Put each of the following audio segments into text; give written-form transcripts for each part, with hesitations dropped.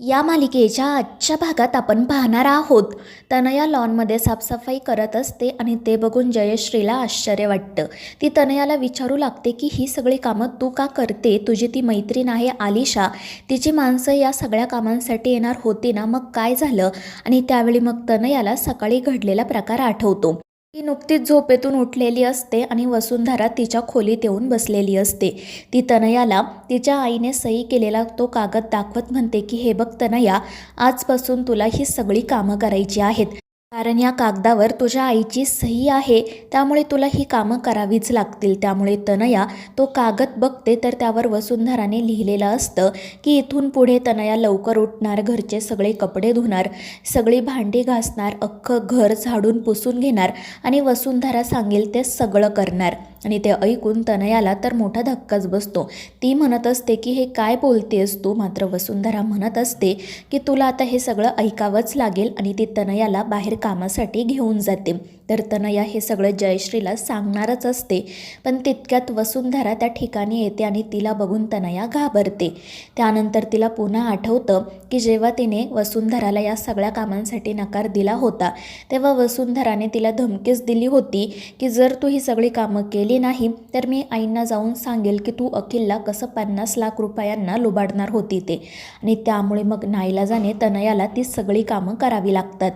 या मालिकेच्या आजच्या भागात आपण पाहणार आहोत. तनया लॉनमध्ये साफसफाई करत असते आणि ते बघून जयश्रीला आश्चर्य वाटतं. ती तनयाला विचारू लागते की ही सगळी कामं तू का करते? तुझी ती मैत्रीण आहे आलिशा, तिची माणसं या सगळ्या कामांसाठी येणार होती ना, मग काय झालं? आणि त्यावेळी मग तनयाला सकाळी घडलेला प्रकार आठवतो. ती नुकतीच झोपेतून उठलेली असते आणि वसुंधरा तिच्या खोलीत येऊन बसलेली असते. ती तनयाला तिच्या आईने सही केलेला तो कागद दाखवत म्हणते की हे बघ तनया, आजपासून तुला ही सगळी कामं करायची आहेत, कारण या कागदावर तुझ्या आईची सही आहे, त्यामुळे तुला ही कामं करावीच लागतील. त्यामुळे तनया तो कागद बघते तर त्यावर वसुंधराने लिहिलेलं असतं की इथून पुढे तनया लवकर उठणार, घरचे सगळे कपडे धुणार, सगळी भांडी घासणार, अख्खं घर झाडून पुसून घेणार आणि वसुंधरा सांगेल ते सगळं करणार. आणि ते ऐकून तनयाला तर मोठा धक्काच बसतो. ती म्हणत असते की हे काय बोलतेस तू? मात्र वसुंधरा म्हणत असते की तुला आता हे सगळं ऐकावंच लागेल आणि ती तनयाला बाहेर कामासाठी घेऊन जाते. तर तनया हे सगळं जयश्रीला सांगणारच असते, पण तितक्यात वसुंधरा त्या ठिकाणी येते आणि तिला बघून तनया घाबरते. त्यानंतर तिला पुन्हा आठवतं की जेव्हा तिने वसुंधराला या सगळ्या कामांसाठी नकार दिला होता, तेव्हा वसुंधराने तिला धमकीच दिली होती की जर तू ही सगळी कामं केली नाही तर मी आईंना जाऊन सांगेल की तू अखिलला कसं 50 लाख रुपयांना लुबाडणार होती ते. आणि त्यामुळे मग नाईलाजाने तनयाला ती सगळी कामं करावी लागतात.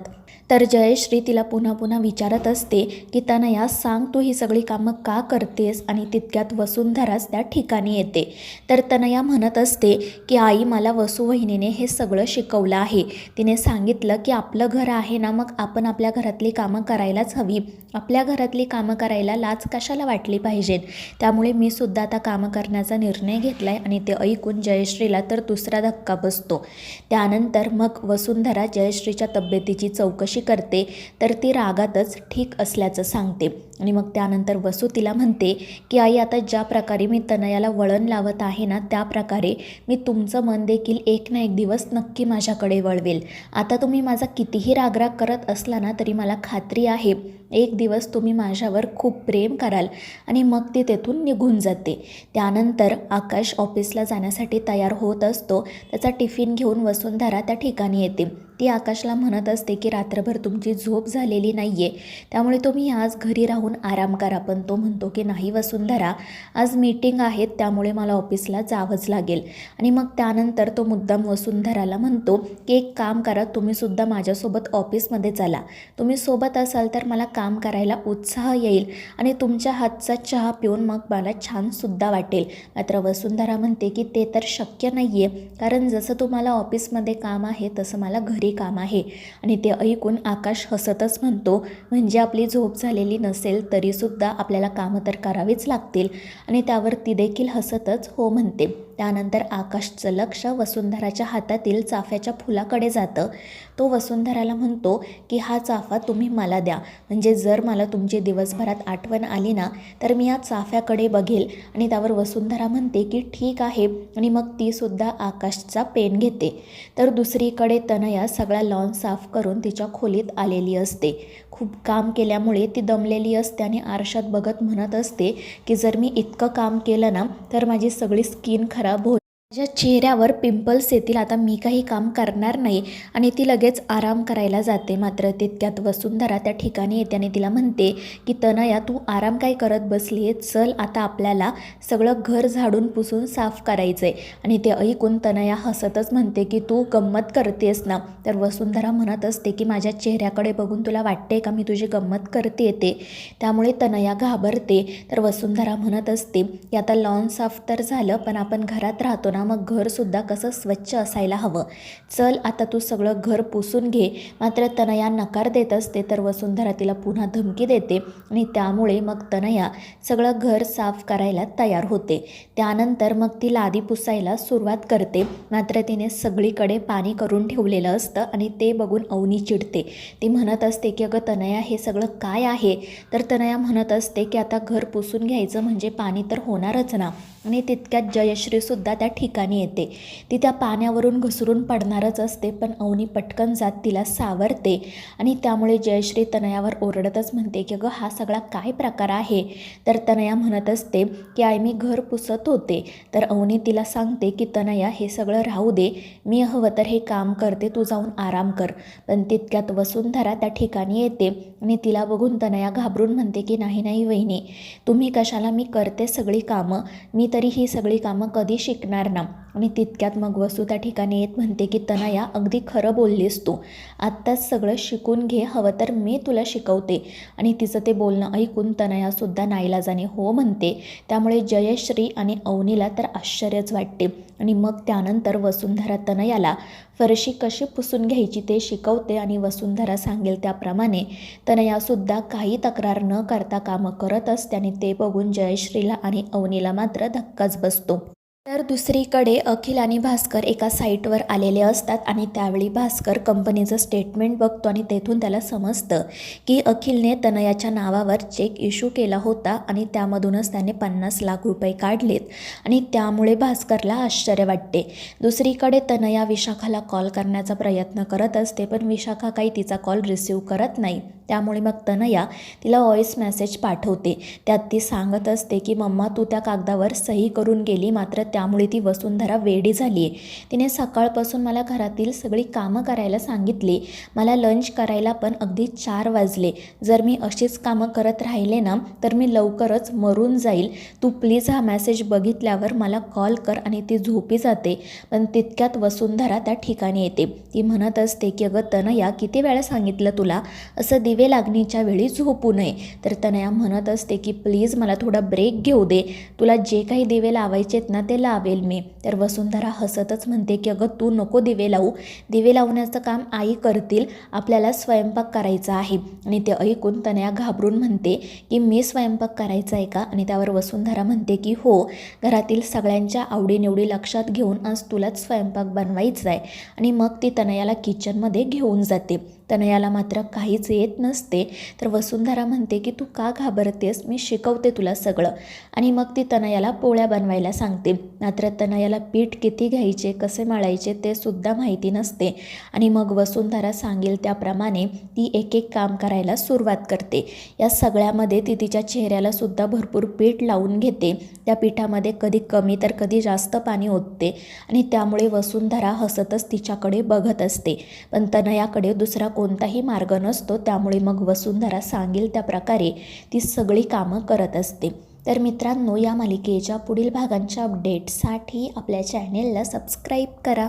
तर जयश्री तिला पुन्हा पुन्हा विचारत असते की तनया, सांग तू ही सगळी कामं का करतेस? आणि तितक्यात वसुंधराच त्या ठिकाणी येते. तर तनया म्हणत असते की आई, मला वसुवहिनीने हे सगळं शिकवलं आहे. तिने सांगितलं की आपलं घर आहे ना, मग आपण आपल्या घरातली कामं करायलाच हवी. आपल्या घरातली कामं करायला लाज कशाला वाटली पाहिजेत. त्यामुळे मी सुद्धा आता कामं करण्याचा निर्णय घेतला आहे. आणि ते ऐकून जयश्रीला तर दुसरा धक्का बसतो. त्यानंतर मग वसुंधरा जयश्रीच्या तब्येतीची चौकशी करते तर ती रागातच ठीक असल्याचं सांगते. आणि मग त्यानंतर वसू तिला म्हणते की आई, आता ज्या प्रकारे मी तनयाला वळण लावत आहे ना, त्या प्रकारे मी तुमचं मन देखील एक ना एक दिवस नक्की माझ्याकडे वळवेल. आता तुम्ही माझा कितीही रागराग करत असला ना, तरी मला खात्री आहे एक दिवस तुम्ही माझ्यावर खूप प्रेम कराल. आणि मग ती तेथून निघून जाते. त्यानंतर आकाश ऑफिसला जाण्यासाठी तयार होत असतो. त्याचा टिफिन घेऊन वसुंधरा त्या ठिकाणी येते. ती आकाशला म्हणत असते की रात्रभर तुमची झोप झालेली नाही आहे, त्यामुळे तुम्ही आज घरी राहून आराम करा. पण तो म्हणतो की नाही वसुंधरा, आज मीटिंग आहेत, त्यामुळे मला ऑफिसला जावंच लागेल. आणि मग त्यानंतर तो मुद्दाम वसुंधराला म्हणतो की एक काम करा, तुम्हीसुद्धा माझ्यासोबत ऑफिसमध्ये चला. तुम्ही सोबत असाल तर मला काम करायला उत्साह येईल आणि तुमच्या हातचा चहा पिऊन मग मला छानसुद्धा वाटेल. मात्र वसुंधरा म्हणते की ते तर शक्य नाही आहे, कारण जसं तुम्हाला ऑफिसमध्ये काम आहे तसं मला घरी काम आहे. आणि ते ऐकून आकाश हसतच म्हणतो, म्हणजे आपली झोप झालेली नसेल तरीसुद्धा आपल्याला कामं तर करावीच लागतील. आणि त्यावर ती देखील हसतच हो म्हणते. त्यानंतर आकाशचं लक्ष वसुंधराच्या हातातील चाफ्याच्या फुलाकडे जातं. तो वसुंधराला म्हणतो की हा चाफा तुम्ही मला द्या, म्हणजे जर मला तुमची दिवसभरात आठवण आली ना, तर मी या चाफ्याकडे बघेल. आणि त्यावर वसुंधरा म्हणते की ठीक आहे. आणि मग तीसुद्धा आकाशचा पेन घेते. तर दुसरीकडे तनया सगळा लॉन साफ करून तिच्या खोलीत आलेली असते. खूप काम केल्यामुळे ती दमलेली असते आणि आरशात बघत म्हणत असते की जर मी इतकं काम केलं ना, तर माझी सगळी स्किन खराब होईल, माझ्या चेहऱ्यावर पिंपल्स येतील, आता मी काही काम करणार नाही. आणि ती लगेच आराम करायला जाते. मात्र तितक्यात वसुंधरा त्या ठिकाणी येते आणि तिला म्हणते की तनया, तू आराम काय करत बसली आहे? चल, आता आपल्याला सगळं घर झाडून पुसून साफ करायचं आहे. आणि ते ऐकून तनया हसतच म्हणते की तू गंमत करतेस ना? तर वसुंधरा म्हणत असते की माझ्या चेहऱ्याकडे बघून तुला वाटते का मी तुझी गंमत करते ते? त्यामुळे तनया घाबरते. तर वसुंधरा म्हणत असते की आता लॉन साफ तर झालं, पण आपण घरात राहतो ना, मग घरसुद्धा कसं स्वच्छ असायला हवं. चल, आता तू सगळं घर पुसून घे. मात्र तनया नकार देत असते. तर वसुंधरा तिला पुन्हा धमकी देते आणि त्यामुळे मग तनया सगळं घर साफ करायला तयार होते. त्यानंतर मग ती लादी पुसायला सुरुवात करते. मात्र तिने सगळीकडे पाणी करून ठेवलेलं असतं आणि ते बघून अवनी चिडते. ती म्हणत असते की अगं तनया, हे सगळं काय आहे? तर तनया म्हणत असते की आता घर पुसून घ्यायचं म्हणजे पाणी तर होणारच ना. आणि तितक्यात जयश्रीसुद्धा त्या ठिकाणी येते. ती त्या पाण्यावरून घसरून पडणारच असते, पण अवनी पटकन जात तिला सावरते आणि त्यामुळे जयश्री तनयावर ओरडतच म्हणते की अगं हा सगळा काय प्रकार आहे. तर तनया म्हणत असते की आई मी घर पुसत होते. तर अवनी तिला सांगते की तनया हे सगळं राहू दे, मी हवं तर हे काम करते, तू जाऊन आराम कर. पण तितक्यात वसुंधरा त्या ठिकाणी येते आणि तिला बघून तनया घाबरून म्हणते की नाही नाही वहिनी, तुम्ही कशाला, मी करते सगळी कामं, मी तरी ही सगळी कामं कधी शिकणार ना. आणि तितक्यात मग वसू त्या ठिकाणी येत म्हणते की तनया अगदी खरं बोललीस तू, आत्ताच सगळं शिकून घे, हवं तर मी तुला शिकवते. आणि तिचं ते बोलणं ऐकून तनयासुद्धा नाईलाजाने हो म्हणते. त्यामुळे जयश्री आणि अवनीला तर आश्चर्यच वाटते. आणि मग त्यानंतर वसुंधरा तनयाला फरशी कशी पुसून घ्यायची ते शिकवते आणि वसुंधरा सांगेल त्याप्रमाणे तनयासुद्धा काही तक्रार न करता कामं करत असते. आणि ते बघून जयश्रीला आणि अवनीला मात्र धक्काच बसतो. तर दुसरीकडे अखिल आणि भास्कर एका साईटवर आलेले असतात आणि त्यावेळी भास्कर कंपनीचं स्टेटमेंट बघतो आणि तेथून त्याला समजतं की अखिलने तनयाच्या नावावर चेक इश्यू केला होता आणि त्यामधूनच त्याने 50 लाख रुपये काढलेत. आणि त्यामुळे भास्करला आश्चर्य वाटते. दुसरीकडे तनया विशाखाला कॉल करण्याचा प्रयत्न करत असते, पण विशाखा काही तिचा कॉल रिसीव करत नाही. त्यामुळे मग तनया तिला व्हॉईस मेसेज पाठवते. त्यात ती सांगत असते की मम्मा तू त्या कागदावर सही करून गेली, मात्र त्यामुळे ती वसुंधरा वेडी झाली आहे. तिने सकाळपासून मला घरातील सगळी कामं करायला सांगितली, मला लंच करायला पण अगदी 4 वाजले. जर मी अशीच कामं करत राहिले ना तर मी लवकरच मरून जाईल. तू प्लीज हा मेसेज बघितल्यावर मला कॉल कर. आणि ती झोपी जाते. पण तितक्यात वसुंधरा त्या ठिकाणी येते. ती म्हणत असते की अगं तनया, किती वेळा सांगितलं तुला असं दिवे लागणीच्या वेळी झोपू नये. तर तनया म्हणत असते की प्लीज मला थोडा ब्रेक घेऊ दे, तुला जे काही दिवे लावायचेत ना ते लावेल मी. तर वसुंधरा हसतच म्हणते की अगं तू नको दिवे लावू, दिवे लावण्याचं काम आई करतील, आपल्याला स्वयंपाक करायचा आहे. आणि ते ऐकून तनया घाबरून म्हणते की मी स्वयंपाक करायचा आहे का. आणि त्यावर वसुंधरा म्हणते की हो, घरातील सगळ्यांच्या आवडीनिवडी लक्षात घेऊन आज तुलाच स्वयंपाक बनवायचा आहे. आणि मग ती तनयाला किचनमध्ये घेऊन जाते. तनयाला मात्र काहीच येत नसते. तर वसुंधरा म्हणते की तू का घाबरतेस, मी शिकवते तुला सगळं. आणि मग ती तनयाला पोळ्या बनवायला सांगते. मात्र तनयाला पीठ किती घ्यायचे, कसे मळायचे ते सुद्धा माहिती नसते. आणि मग वसुंधरा सांगेल त्याप्रमाणे ती एक एक काम करायला सुरुवात करते. या सगळ्यामध्ये ती तिच्या चेहऱ्याला सुद्धा भरपूर पीठ लावून घेते. त्या पिठामध्ये कधी कमी तर कधी जास्त पाणी ओतते. आणि त्यामुळे वसुंधरा हसतच तिच्याकडे बघत असते. पण तनयाकडे दुसरा कोणताही मार्ग नसतो. त्यामुळे मग वसुंधरा सांगेल त्या प्रकारे ती सगळी कामं करत असते. तर मित्रांनो, या मालिकेच्या पुढील भागांच्या अपडेटसाठी आपल्या चॅनेलला सबस्क्राईब करा.